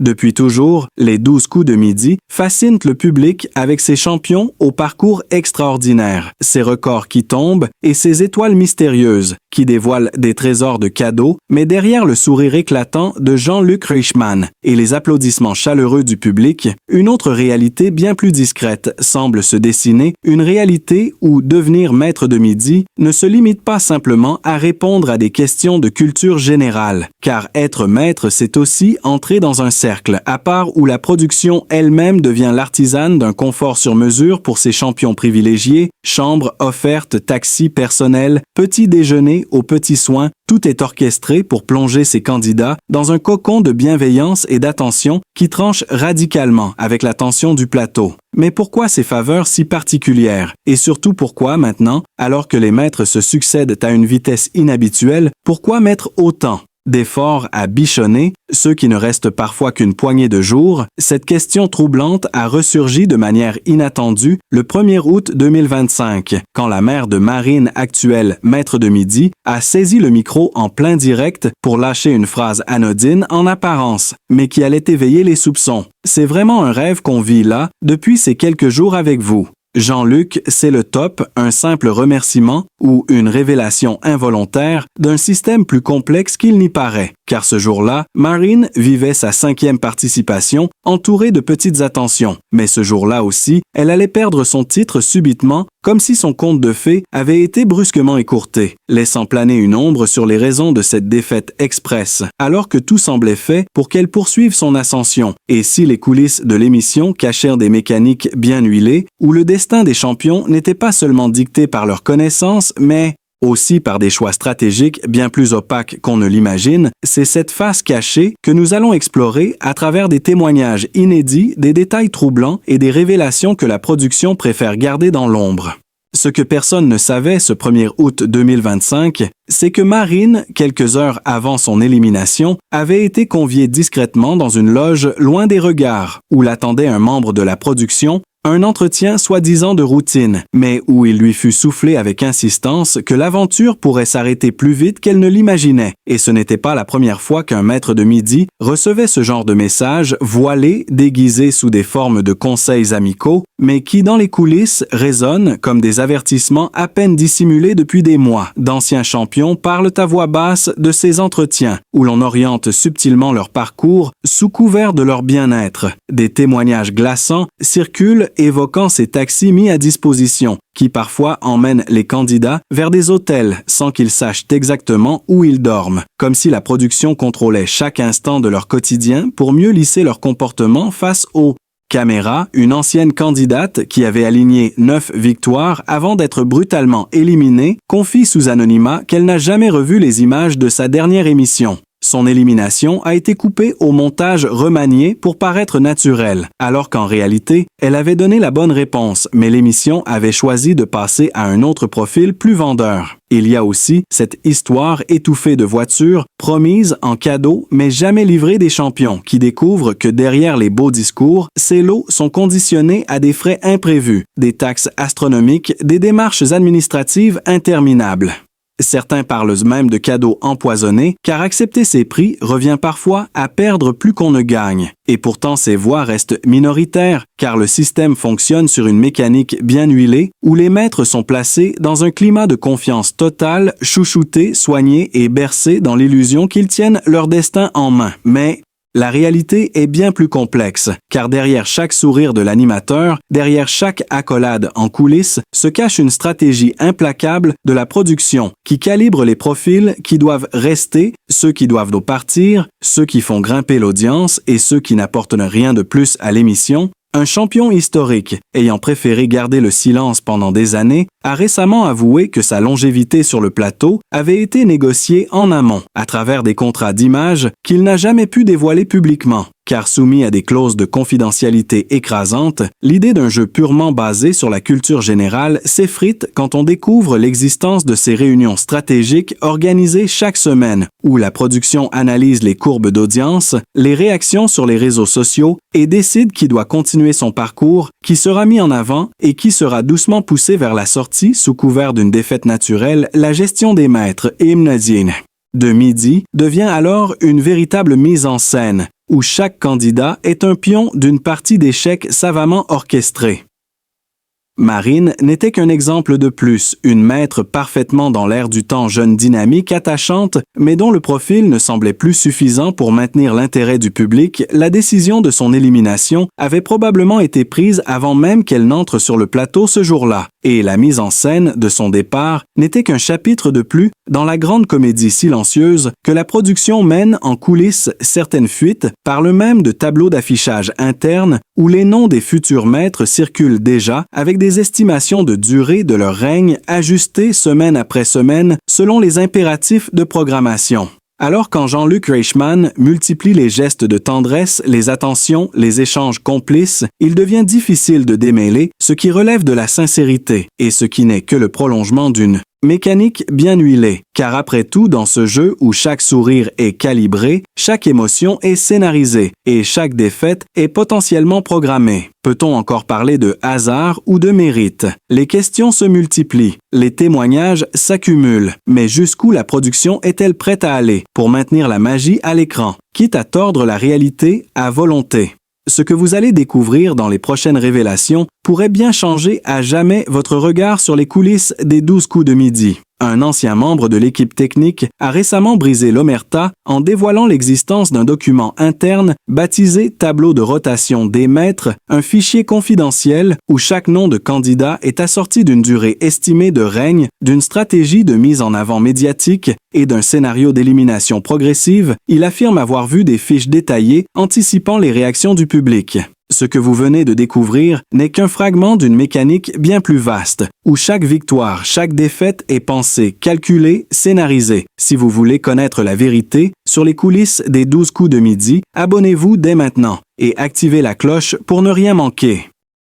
Depuis toujours, les 12 coups de midi fascinent le public avec ses champions au parcours extraordinaire, ses records qui tombent et ses étoiles mystérieuses qui dévoilent des trésors de cadeaux, mais derrière le sourire éclatant de Jean-Luc Reichmann et les applaudissements chaleureux du public, une autre réalité bien plus discrète semble se dessiner, une réalité où devenir maître de midi ne se limite pas simplement à répondre à des questions de culture générale, car être maître, c'est aussi entrer dans un cercle à part où la production elle-même devient l'artisane d'un confort sur mesure pour ses champions privilégiés, chambres, offertes, taxis, personnel, petits déjeuners aux petits soins, tout est orchestré pour plonger ses candidats dans un cocon de bienveillance et d'attention qui tranche radicalement avec la tension du plateau. Mais pourquoi ces faveurs si particulières? Et surtout pourquoi maintenant, alors que les maîtres se succèdent à une vitesse inhabituelle, pourquoi mettre autant d'efforts à bichonner, ceux qui ne restent parfois qu'une poignée de jours? Cette question troublante a ressurgi de manière inattendue le 1er août 2025, quand la mère de Marine, actuelle maître de midi, a saisi le micro en plein direct pour lâcher une phrase anodine en apparence, mais qui allait éveiller les soupçons. C'est vraiment un rêve qu'on vit là, depuis ces quelques jours avec vous. Jean-Luc, c'est le top, un simple remerciement ou une révélation involontaire d'un système plus complexe qu'il n'y paraît. Car ce jour-là, Marine vivait sa 5e participation, entourée de petites attentions. Mais ce jour-là aussi, elle allait perdre son titre subitement, comme si son conte de fées avait été brusquement écourté, laissant planer une ombre sur les raisons de cette défaite express, alors que tout semblait fait pour qu'elle poursuive son ascension. Et si les coulisses de l'émission cachèrent des mécaniques bien huilées, où le destin des champions n'était pas seulement dicté par leur connaissance, mais aussi par des choix stratégiques bien plus opaques qu'on ne l'imagine, c'est cette face cachée que nous allons explorer à travers des témoignages inédits, des détails troublants et des révélations que la production préfère garder dans l'ombre. Ce que personne ne savait ce 1er août 2025, c'est que Marine, quelques heures avant son élimination, avait été conviée discrètement dans une loge loin des regards, où l'attendait un membre de la production, un entretien soi-disant de routine, mais où il lui fut soufflé avec insistance que l'aventure pourrait s'arrêter plus vite qu'elle ne l'imaginait. Et ce n'était pas la première fois qu'un maître de midi recevait ce genre de message voilé, déguisé sous des formes de conseils amicaux, mais qui dans les coulisses résonnent comme des avertissements à peine dissimulés depuis des mois. D'anciens champions parlent à voix basse de ces entretiens, où l'on oriente subtilement leur parcours sous couvert de leur bien-être. Des témoignages glaçants circulent évoquant ces taxis mis à disposition, qui parfois emmènent les candidats vers des hôtels sans qu'ils sachent exactement où ils dorment, comme si la production contrôlait chaque instant de leur quotidien pour mieux lisser leur comportement face aux caméras. Une ancienne candidate qui avait aligné 9 victoires avant d'être brutalement éliminée confie sous anonymat qu'elle n'a jamais revu les images de sa dernière émission. Son élimination a été coupée au montage remanié pour paraître naturelle, alors qu'en réalité, elle avait donné la bonne réponse, mais l'émission avait choisi de passer à un autre profil plus vendeur. Il y a aussi cette histoire étouffée de voitures promises en cadeau mais jamais livrées des champions qui découvrent que derrière les beaux discours, ces lots sont conditionnés à des frais imprévus, des taxes astronomiques, des démarches administratives interminables. Certains parlent même de cadeaux empoisonnés, car accepter ces prix revient parfois à perdre plus qu'on ne gagne. Et pourtant, ces voix restent minoritaires, car le système fonctionne sur une mécanique bien huilée, où les maîtres sont placés dans un climat de confiance totale, chouchoutés, soignés et bercés dans l'illusion qu'ils tiennent leur destin en main. Mais la réalité est bien plus complexe, car derrière chaque sourire de l'animateur, derrière chaque accolade en coulisses, se cache une stratégie implacable de la production qui calibre les profils qui doivent rester, ceux qui doivent partir, ceux qui font grimper l'audience et ceux qui n'apportent rien de plus à l'émission. Un champion historique, ayant préféré garder le silence pendant des années, a récemment avoué que sa longévité sur le plateau avait été négociée en amont, à travers des contrats d'image qu'il n'a jamais pu dévoiler publiquement. Car soumis à des clauses de confidentialité écrasantes, l'idée d'un jeu purement basé sur la culture générale s'effrite quand on découvre l'existence de ces réunions stratégiques organisées chaque semaine, où la production analyse les courbes d'audience, les réactions sur les réseaux sociaux et décide qui doit continuer son parcours, qui sera mis en avant et qui sera doucement poussé vers la sortie sous couvert d'une défaite naturelle. La gestion des maîtres et Mnadine de midi devient alors une véritable mise en scène, où chaque candidat est un pion d'une partie d'échecs savamment orchestrée. Marine n'était qu'un exemple de plus, une maître parfaitement dans l'air du temps, jeune dynamique, attachante, mais dont le profil ne semblait plus suffisant pour maintenir l'intérêt du public. La décision de son élimination avait probablement été prise avant même qu'elle n'entre sur le plateau ce jour-là, et la mise en scène de son départ n'était qu'un chapitre de plus dans la grande comédie silencieuse que la production mène en coulisses. Certaines fuites parlent même de tableaux d'affichage interne où les noms des futurs maîtres circulent déjà avec des estimations de durée de leur règne ajustées semaine après semaine selon les impératifs de programmation. Alors quand Jean-Luc Reichmann multiplie les gestes de tendresse, les attentions, les échanges complices, il devient difficile de démêler ce qui relève de la sincérité et ce qui n'est que le prolongement d'une mécanique bien huilée, car après tout, dans ce jeu où chaque sourire est calibré, chaque émotion est scénarisée et chaque défaite est potentiellement programmée. Peut-on encore parler de hasard ou de mérite? Les questions se multiplient, les témoignages s'accumulent, mais jusqu'où la production est-elle prête à aller pour maintenir la magie à l'écran, quitte à tordre la réalité à volonté? Ce que vous allez découvrir dans les prochaines révélations pourrait bien changer à jamais votre regard sur les coulisses des 12 coups de midi. Un ancien membre de l'équipe technique a récemment brisé l'omerta en dévoilant l'existence d'un document interne baptisé Tableau de rotation des maîtres, un fichier confidentiel où chaque nom de candidat est assorti d'une durée estimée de règne, d'une stratégie de mise en avant médiatique et d'un scénario d'élimination progressive. Il affirme avoir vu des fiches détaillées anticipant les réactions du public. Ce que vous venez de découvrir n'est qu'un fragment d'une mécanique bien plus vaste, où chaque victoire, chaque défaite est pensée, calculée, scénarisée. Si vous voulez connaître la vérité sur les coulisses des 12 coups de midi, abonnez-vous dès maintenant et activez la cloche pour ne rien manquer.